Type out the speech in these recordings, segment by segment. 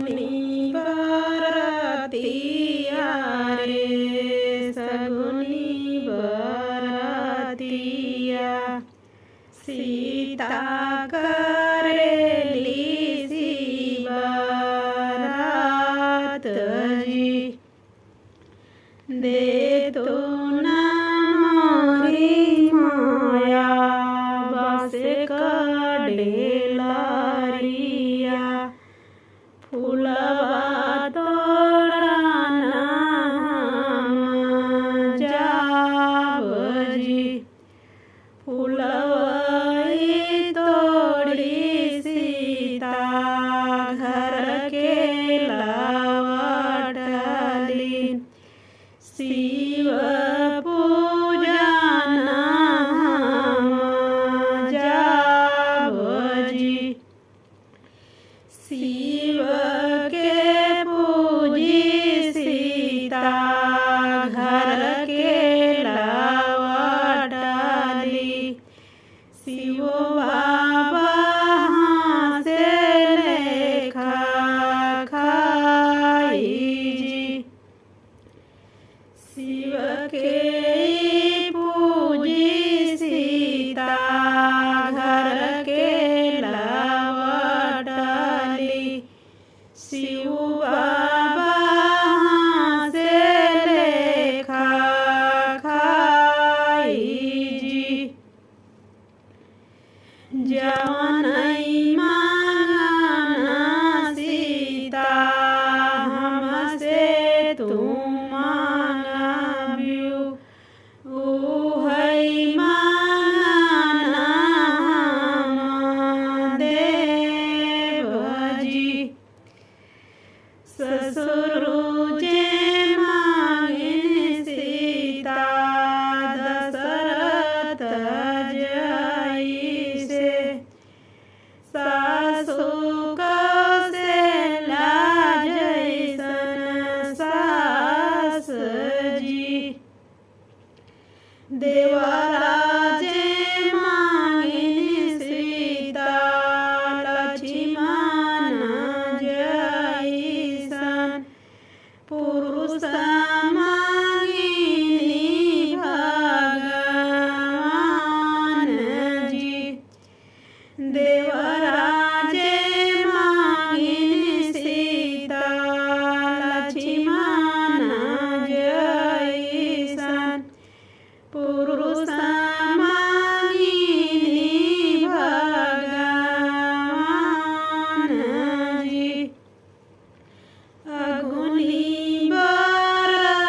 सगुनी बरतिया रे सगुनी बरतिया सीता करेली शिवरात जी दे तो ना मोरी माया बस कडेलारिया फूलवा तोड़ना जावजी फूलवई तोड़ी सीता घर के लावटली शिव पूजना जावजी शिव के पूजी सीता घर के लावटली शिव बाबा से लेखा खाई जी शिव के पूजी सीता घर के लावटली शिव बाबा से लेखा खाई जी जवनई मांगना सीता हमसे तुम मांगबियु उहई मांगना देवजी ससुर जे मांगिन सीता दशरथ जैसे सासु कौशल्या जैसन सास जी देवराजे मांगिन सीता लक्ष्मण जैसन पुरुष मांगिनी भगवान जी देवराजे मांगिन सीता लक्ष्मण जैसन पुरुष मांगिनी भगवान जी अगुनी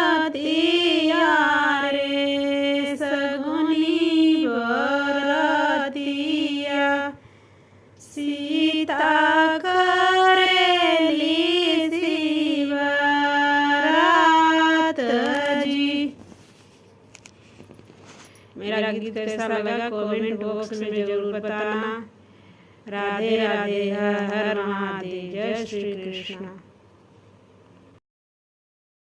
बरतिया रे सगुनी बरतिया सीता करेली शिवरात जी। मेरा गीत कैसा लगा कमेंट बॉक्स में जरूर बताना। राधे राधे, हर हर महादेव, जय श्री कृष्ण।